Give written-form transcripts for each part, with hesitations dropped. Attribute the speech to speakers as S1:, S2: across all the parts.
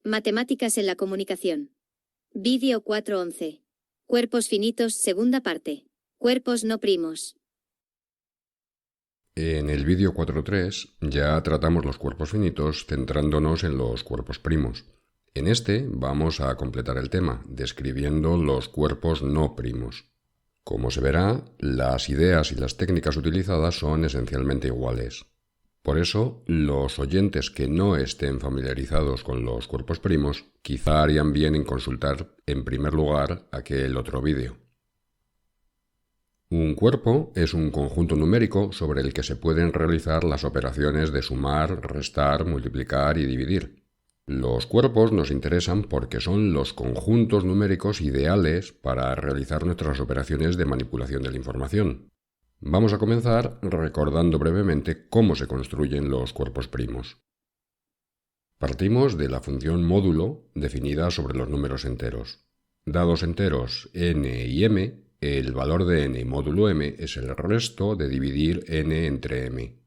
S1: Matemáticas en la comunicación. Vídeo 4.11. Cuerpos finitos, segunda parte. Cuerpos no primos.
S2: En el vídeo 4.3 ya tratamos los cuerpos finitos centrándonos en los cuerpos primos. En este vamos a completar el tema, describiendo los cuerpos no primos. Como se verá, las ideas y las técnicas utilizadas son esencialmente iguales. Por eso, los oyentes que no estén familiarizados con los cuerpos primos quizá harían bien en consultar en primer lugar aquel otro vídeo. Un cuerpo es un conjunto numérico sobre el que se pueden realizar las operaciones de sumar, restar, multiplicar y dividir. Los cuerpos nos interesan porque son los conjuntos numéricos ideales para realizar nuestras operaciones de manipulación de la información. Vamos a comenzar recordando brevemente cómo se construyen los cuerpos primos. Partimos de la función módulo definida sobre los números enteros. Dados enteros n y m, el valor de n módulo m es el resto de dividir n entre m.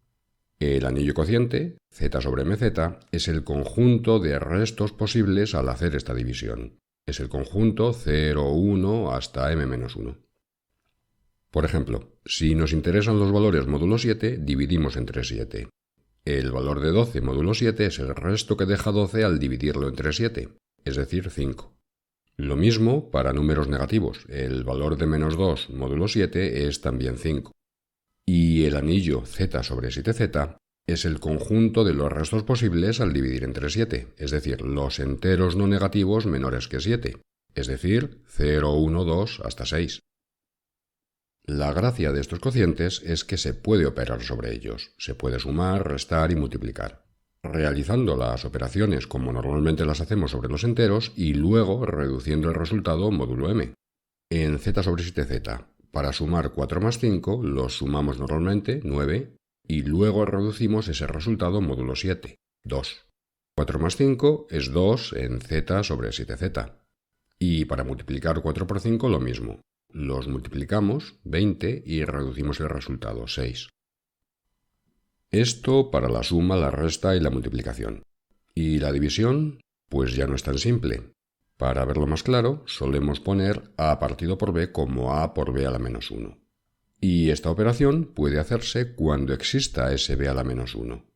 S2: El anillo cociente, z sobre mz, es el conjunto de restos posibles al hacer esta división. Es el conjunto 0, 1 hasta m-1. Por ejemplo, si nos interesan los valores módulo 7, dividimos entre 7. El valor de 12 módulo 7 es el resto que deja 12 al dividirlo entre 7, es decir, 5. Lo mismo para números negativos. El valor de menos 2 módulo 7 es también 5. Y el anillo z sobre 7z es el conjunto de los restos posibles al dividir entre 7, es decir, los enteros no negativos menores que 7, es decir, 0, 1, 2 hasta 6. La gracia de estos cocientes es que se puede operar sobre ellos, se puede sumar, restar y multiplicar, realizando las operaciones como normalmente las hacemos sobre los enteros y luego reduciendo el resultado módulo m. En z sobre 7z, para sumar 4 más 5, los sumamos normalmente, 9, y luego reducimos ese resultado módulo 7, 2. 4 más 5 es 2 en z sobre 7z. Y para multiplicar 4 por 5 lo mismo. Los multiplicamos, 20, y reducimos el resultado, 6. Esto para la suma, la resta y la multiplicación. ¿Y la división? Pues ya no es tan simple. Para verlo más claro, solemos poner a partido por b como a por b a la menos 1. Y esta operación puede hacerse cuando exista ese b a la menos 1.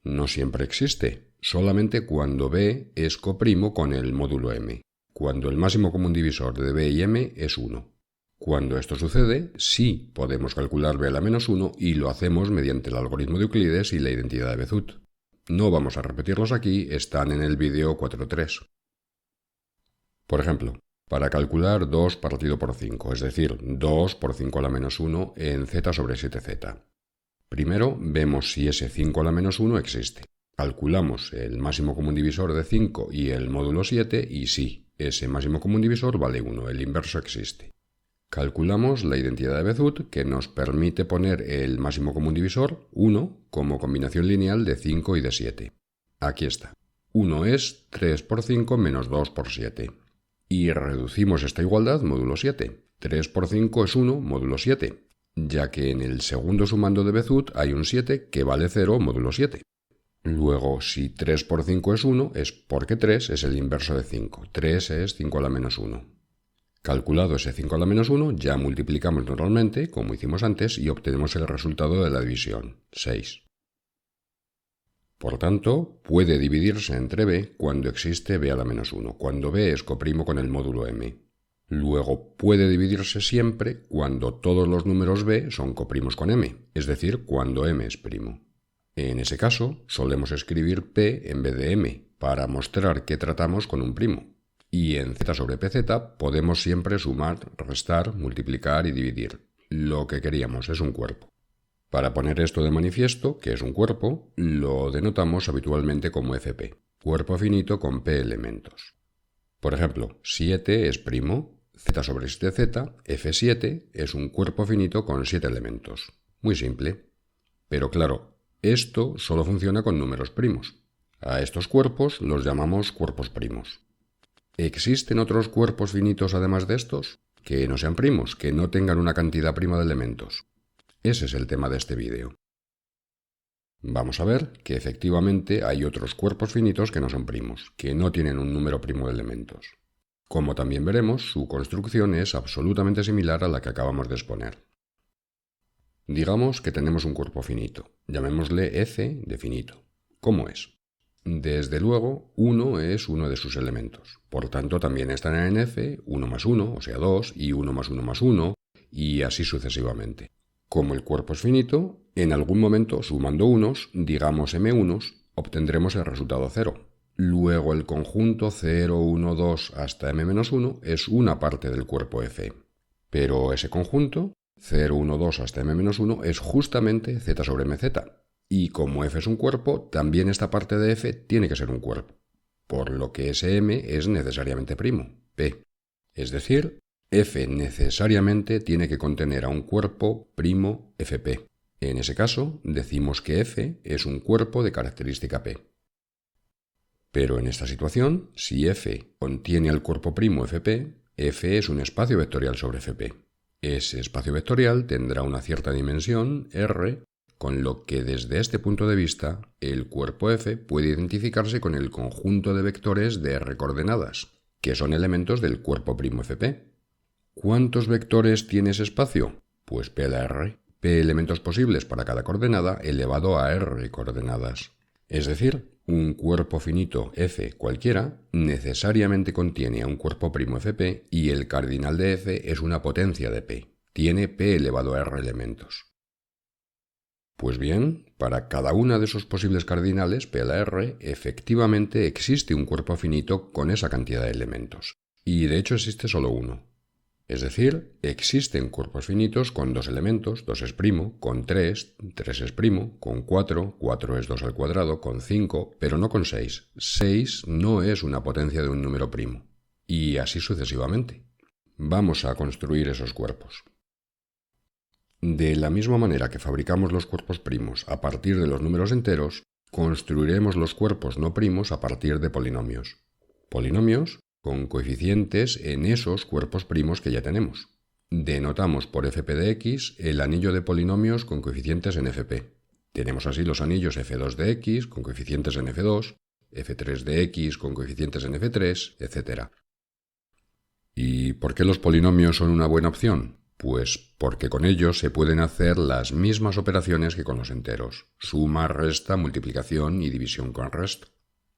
S2: No siempre existe, solamente cuando b es coprimo con el módulo m, cuando el máximo común divisor de b y m es 1. Cuando esto sucede, sí podemos calcular b a la menos 1 y lo hacemos mediante el algoritmo de Euclides y la identidad de Bézout. No vamos a repetirlos aquí, están en el vídeo 4.3. Por ejemplo, para calcular 2 partido por 5, es decir, 2 por 5 a la menos 1 en z sobre 7z. Primero vemos si ese 5 a la menos 1 existe. Calculamos el máximo común divisor de 5 y el módulo 7 y sí, ese máximo común divisor vale 1, el inverso existe. Calculamos la identidad de Bézout que nos permite poner el máximo común divisor, 1, como combinación lineal de 5 y de 7. Aquí está. 1 es 3 por 5 menos 2 por 7. Y reducimos esta igualdad módulo 7. 3 por 5 es 1 módulo 7, ya que en el segundo sumando de Bézout hay un 7 que vale 0 módulo 7. Luego, si 3 por 5 es 1, es porque 3 es el inverso de 5. 3 es 5 a la menos 1. Calculado ese 5 a la menos 1, ya multiplicamos normalmente, como hicimos antes, y obtenemos el resultado de la división, 6. Por tanto, puede dividirse entre b cuando existe b a la menos 1, cuando b es coprimo con el módulo m. Luego, puede dividirse siempre cuando todos los números b son coprimos con m, es decir, cuando m es primo. En ese caso, solemos escribir p en vez de m, para mostrar que tratamos con un primo. Y en z sobre pz podemos siempre sumar, restar, multiplicar y dividir. Lo que queríamos es un cuerpo. Para poner esto de manifiesto, que es un cuerpo, lo denotamos habitualmente como fp, cuerpo finito con p elementos. Por ejemplo, 7 es primo, z sobre 7z, f7 es un cuerpo finito con 7 elementos. Muy simple. Pero claro, esto solo funciona con números primos. A estos cuerpos los llamamos cuerpos primos. ¿Existen otros cuerpos finitos además de estos? Que no sean primos, que no tengan una cantidad prima de elementos. Ese es el tema de este vídeo. Vamos a ver que efectivamente hay otros cuerpos finitos que no son primos, que no tienen un número primo de elementos. Como también veremos, su construcción es absolutamente similar a la que acabamos de exponer. Digamos que tenemos un cuerpo finito, llamémosle f de finito. ¿Cómo es? Desde luego, 1 es uno de sus elementos, por tanto también estarán en f 1 más 1, o sea 2, y 1 más 1 más 1, y así sucesivamente. Como el cuerpo es finito, en algún momento, sumando unos, digamos m unos, obtendremos el resultado 0. Luego el conjunto 0, 1, 2 hasta m-1 es una parte del cuerpo f. Pero ese conjunto, 0, 1, 2 hasta m-1, es justamente z sobre mz. Y como f es un cuerpo, también esta parte de f tiene que ser un cuerpo. Por lo que ese m es necesariamente primo, p. Es decir, f necesariamente tiene que contener a un cuerpo primo fp. En ese caso, decimos que f es un cuerpo de característica p. Pero en esta situación, si f contiene al cuerpo primo fp, f es un espacio vectorial sobre fp. Ese espacio vectorial tendrá una cierta dimensión, r, con lo que desde este punto de vista, el cuerpo f puede identificarse con el conjunto de vectores de r coordenadas, que son elementos del cuerpo primo fp. ¿Cuántos vectores tiene ese espacio? Pues p a la r, p elementos posibles para cada coordenada elevado a r coordenadas. Es decir, un cuerpo finito f cualquiera necesariamente contiene a un cuerpo primo fp y el cardinal de f es una potencia de p. Tiene p elevado a r elementos. Pues bien, para cada una de esos posibles cardinales p a la r, efectivamente existe un cuerpo finito con esa cantidad de elementos. Y de hecho existe solo uno. Es decir, existen cuerpos finitos con 2 elementos, 2 es primo, con 3, 3 es primo, con 4, 4 es 2 al cuadrado, con 5, pero no con 6. 6 no es una potencia de un número primo. Y así sucesivamente. Vamos a construir esos cuerpos. De la misma manera que fabricamos los cuerpos primos a partir de los números enteros, construiremos los cuerpos no primos a partir de polinomios. Polinomios con coeficientes en esos cuerpos primos que ya tenemos. Denotamos por fp de x el anillo de polinomios con coeficientes en fp. Tenemos así los anillos f2 de x con coeficientes en f2, f3 de x con coeficientes en f3, etc. ¿Y por qué los polinomios son una buena opción? Pues porque con ellos se pueden hacer las mismas operaciones que con los enteros: suma, resta, multiplicación y división con resto.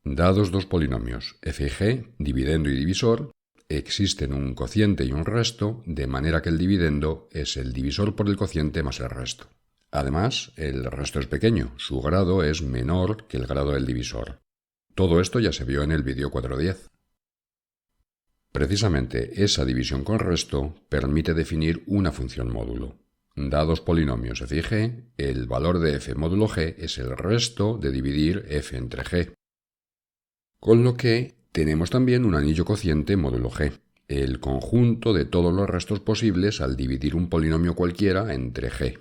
S2: Dados dos polinomios, f y g, dividendo y divisor, existen un cociente y un resto, de manera que el dividendo es el divisor por el cociente más el resto. Además, el resto es pequeño, su grado es menor que el grado del divisor. Todo esto ya se vio en el vídeo 410. Precisamente esa división con resto permite definir una función módulo. Dados polinomios f y g, el valor de f módulo g es el resto de dividir f entre g. Con lo que tenemos también un anillo cociente módulo g, el conjunto de todos los restos posibles al dividir un polinomio cualquiera entre g.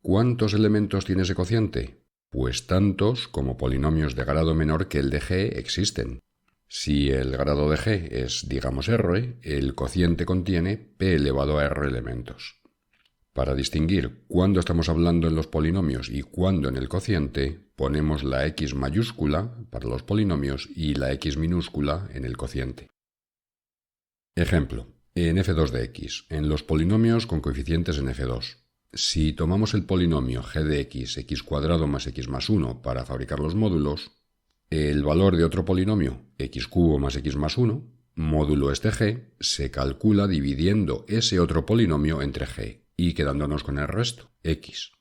S2: ¿Cuántos elementos tiene ese cociente? Pues tantos como polinomios de grado menor que el de g existen. Si el grado de g es, digamos, r, el cociente contiene p elevado a r elementos. Para distinguir cuándo estamos hablando en los polinomios y cuándo en el cociente, ponemos la x mayúscula para los polinomios y la x minúscula en el cociente. Ejemplo, en f2 de x, en los polinomios con coeficientes en f2. Si tomamos el polinomio g de x, x cuadrado más x más 1 para fabricar los módulos, el valor de otro polinomio, x cubo más x más 1, módulo este g, se calcula dividiendo ese otro polinomio entre g y quedándonos con el resto, x.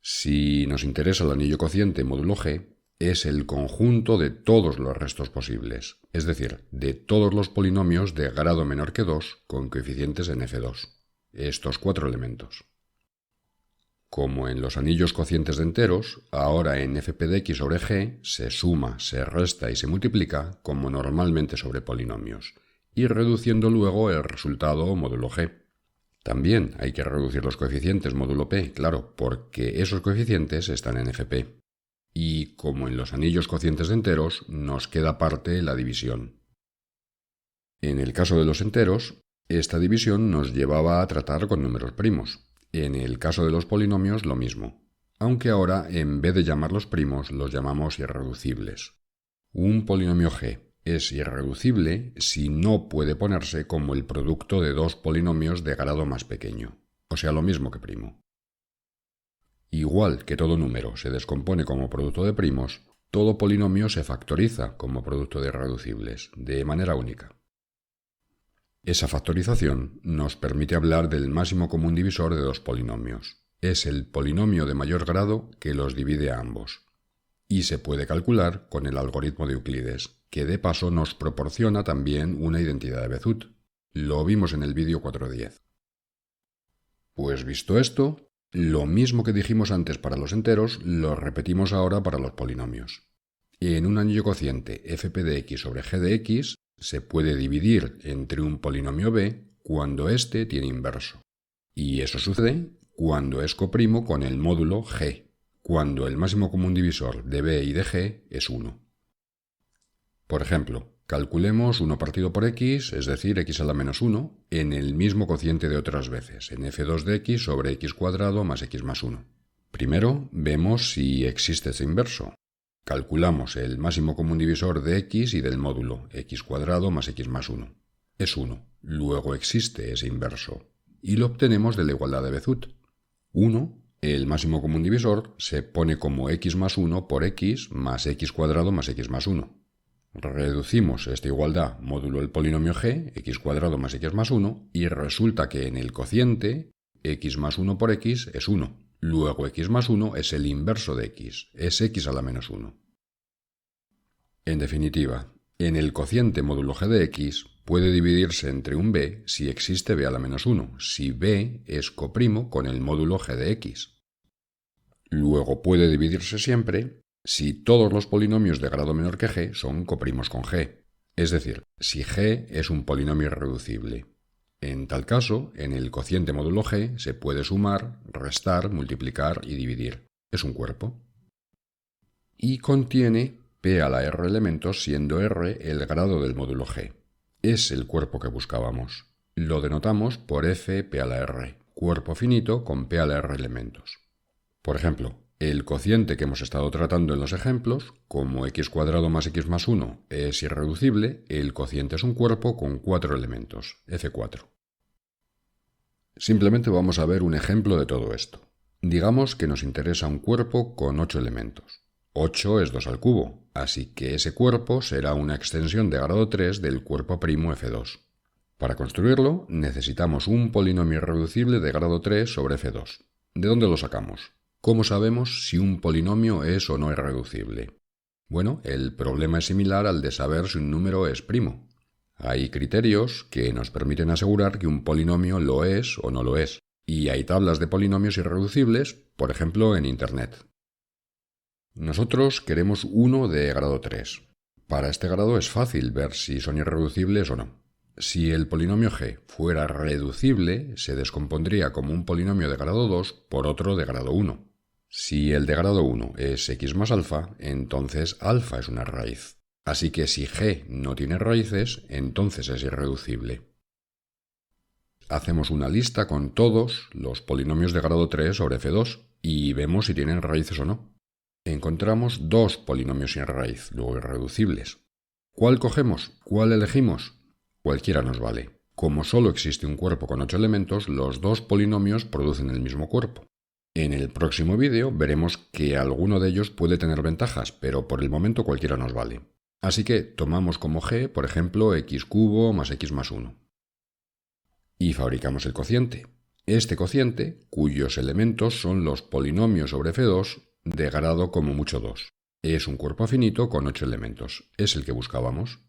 S2: Si nos interesa el anillo cociente módulo g, es el conjunto de todos los restos posibles, es decir, de todos los polinomios de grado menor que 2 con coeficientes en f2, estos 4 elementos. Como en los anillos cocientes de enteros, ahora en fp de x sobre g se suma, se resta y se multiplica como normalmente sobre polinomios, y reduciendo luego el resultado módulo g. También hay que reducir los coeficientes módulo p, claro, porque esos coeficientes están en fp. Y como en los anillos cocientes de enteros, nos queda aparte la división. En el caso de los enteros, esta división nos llevaba a tratar con números primos. En el caso de los polinomios, lo mismo. aunque ahora en vez de llamarlos primos los llamamos irreducibles. Un polinomio g es irreducible si no puede ponerse como el producto de dos polinomios de grado más pequeño, o sea, lo mismo que primo. Igual que todo número se descompone como producto de primos, todo polinomio se factoriza como producto de irreducibles, de manera única. Esa factorización nos permite hablar del máximo común divisor de dos polinomios. Es el polinomio de mayor grado que los divide a ambos. Y se puede calcular con el algoritmo de Euclides, que de paso nos proporciona también una identidad de Bézout. Lo vimos en el vídeo 4.10. Pues visto esto, lo mismo que dijimos antes para los enteros, lo repetimos ahora para los polinomios. En un anillo cociente fp de x sobre g de x se puede dividir entre un polinomio b cuando éste tiene inverso. Y eso sucede cuando es coprimo con el módulo g, cuando el máximo común divisor de b y de g es 1. Por ejemplo, calculemos 1 partido por x, es decir, x a la menos 1, en el mismo cociente de otras veces, en f2 de x sobre x cuadrado más x más 1. Primero, vemos si existe ese inverso. Calculamos el máximo común divisor de x y del módulo, x cuadrado más x más 1. Es 1. Luego existe ese inverso. Y lo obtenemos de la igualdad de Bézout. 1, el máximo común divisor, se pone como x más 1 por x más x cuadrado más x más 1. Reducimos esta igualdad módulo el polinomio g, x cuadrado más x más 1, y resulta que en el cociente x más 1 por x es 1. Luego x más 1 es el inverso de x, es x a la menos 1. En definitiva, en el cociente módulo g de x puede dividirse entre un b si existe b a la menos 1, si b es coprimo con el módulo g de x. Luego puede dividirse siempre si todos los polinomios de grado menor que g son coprimos con g, es decir, si g es un polinomio irreducible. En tal caso, en el cociente módulo g se puede sumar, restar, multiplicar y dividir. Es un cuerpo. Y contiene p a la r elementos, siendo r el grado del módulo g. Es el cuerpo que buscábamos. Lo denotamos por f p a la r, cuerpo finito con p a la r elementos. Por ejemplo, el cociente que hemos estado tratando en los ejemplos, como x cuadrado más x más 1 es irreducible, el cociente es un cuerpo con 4 elementos, f4. Simplemente vamos a ver un ejemplo de todo esto. Digamos que nos interesa un cuerpo con 8 elementos. 8 es 2 al cubo, así que ese cuerpo será una extensión de grado 3 del cuerpo primo f2. Para construirlo, necesitamos un polinomio irreducible de grado 3 sobre f2. ¿De dónde lo sacamos? ¿Cómo sabemos si un polinomio es o no irreducible? Bueno, el problema es similar al de saber si un número es primo. Hay criterios que nos permiten asegurar que un polinomio lo es o no lo es, y hay tablas de polinomios irreducibles, por ejemplo, en Internet. Nosotros queremos uno de grado 3. Para este grado es fácil ver si son irreducibles o no. Si el polinomio g fuera reducible, se descompondría como un polinomio de grado 2 por otro de grado 1. Si el de grado 1 es x más alfa, entonces alfa es una raíz. Así que si g no tiene raíces, entonces es irreducible. Hacemos una lista con todos los polinomios de grado 3 sobre f2 y vemos si tienen raíces o no. Encontramos dos polinomios sin raíz, luego irreducibles. ¿Cuál cogemos? ¿Cuál elegimos? Cualquiera nos vale. Como solo existe un cuerpo con 8 elementos, los dos polinomios producen el mismo cuerpo. En el próximo vídeo veremos que alguno de ellos puede tener ventajas, pero por el momento cualquiera nos vale. Así que tomamos como g, por ejemplo, x cubo más x más 1. Y fabricamos el cociente. Este cociente, cuyos elementos son los polinomios sobre f2, de grado como mucho 2. Es un cuerpo finito con 8 elementos. Es el que buscábamos.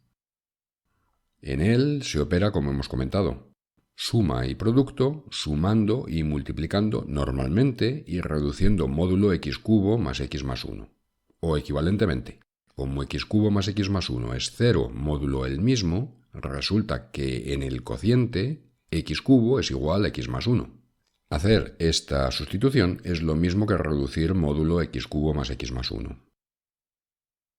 S2: En él se opera como hemos comentado. Suma y producto, sumando y multiplicando normalmente y reduciendo módulo x cubo más x más 1. O equivalentemente, como x cubo más x más 1 es 0 módulo el mismo, resulta que en el cociente x cubo es igual a x más 1. Hacer esta sustitución es lo mismo que reducir módulo x cubo más x más 1.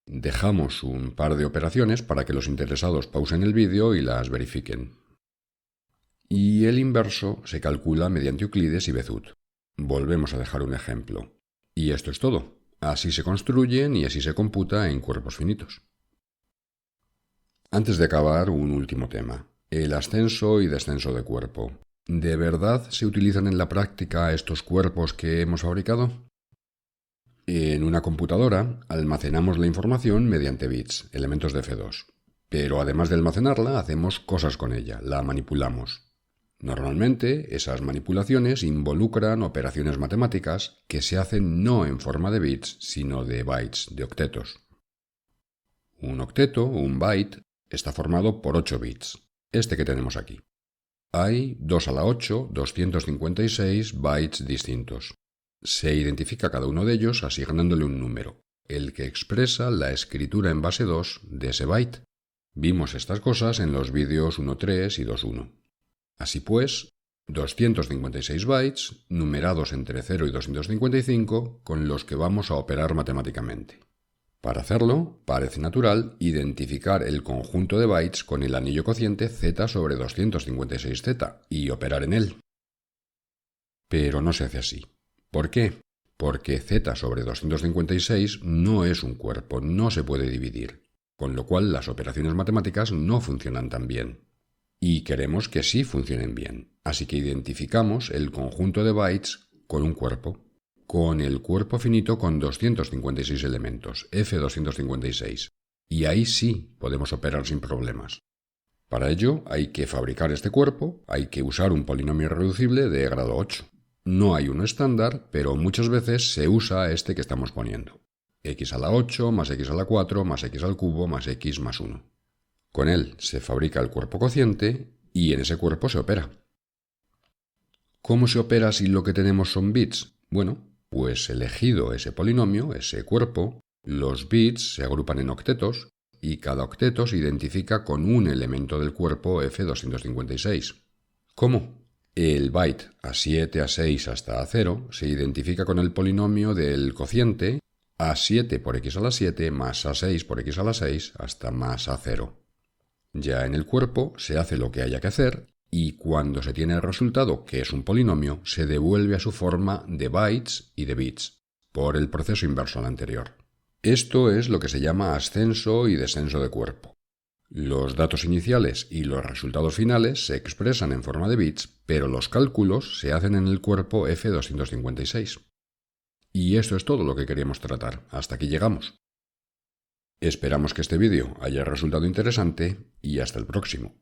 S2: Dejamos un par de operaciones para que los interesados pausen el vídeo y las verifiquen. Y el inverso se calcula mediante Euclides y Bézout. Volvemos a dejar un ejemplo. Y esto es todo. Así se construyen y así se computa en cuerpos finitos. Antes de acabar, un último tema. El ascenso y descenso de cuerpo. ¿De verdad se utilizan en la práctica estos cuerpos que hemos fabricado? En una computadora almacenamos la información mediante bits, elementos de F2. Pero además de almacenarla, hacemos cosas con ella, la manipulamos. Normalmente, esas manipulaciones involucran operaciones matemáticas que se hacen no en forma de bits, sino de bytes, de octetos. Un octeto, un byte, está formado por 8 bits, este que tenemos aquí. Hay 2 a la 8, 256 bytes distintos. Se identifica cada uno de ellos asignándole un número, el que expresa la escritura en base 2 de ese byte. Vimos estas cosas en los vídeos 1.3 y 2.1. Así pues, 256 bytes, numerados entre 0 y 255, con los que vamos a operar matemáticamente. Para hacerlo, parece natural identificar el conjunto de bytes con el anillo cociente z sobre 256z y operar en él. Pero no se hace así. ¿Por qué? Porque z sobre 256 no es un cuerpo, no se puede dividir, con lo cual las operaciones matemáticas no funcionan tan bien. Y queremos que sí funcionen bien, así que identificamos el conjunto de bytes con un cuerpo, con el cuerpo finito con 256 elementos, F256, y ahí sí podemos operar sin problemas. Para ello hay que fabricar este cuerpo, hay que usar un polinomio irreducible de grado 8. No hay uno estándar, pero muchas veces se usa este que estamos poniendo. X a la 8 más X a la 4 más X al cubo más X más 1. Con él se fabrica el cuerpo cociente y en ese cuerpo se opera. ¿Cómo se opera si lo que tenemos son bits? Bueno, pues elegido ese polinomio, ese cuerpo, los bits se agrupan en octetos y cada octeto se identifica con un elemento del cuerpo F256. ¿Cómo? El byte A7, A6 hasta A0 se identifica con el polinomio del cociente A7 por X a la 7 más A6 por X a la 6 hasta más A0. Ya en el cuerpo se hace lo que haya que hacer y cuando se tiene el resultado, que es un polinomio, se devuelve a su forma de bytes y de bits, por el proceso inverso al anterior. Esto es lo que se llama ascenso y descenso de cuerpo. Los datos iniciales y los resultados finales se expresan en forma de bits, pero los cálculos se hacen en el cuerpo F256. Y esto es todo lo que queríamos tratar. Hasta aquí llegamos. Esperamos que este vídeo haya resultado interesante y hasta el próximo.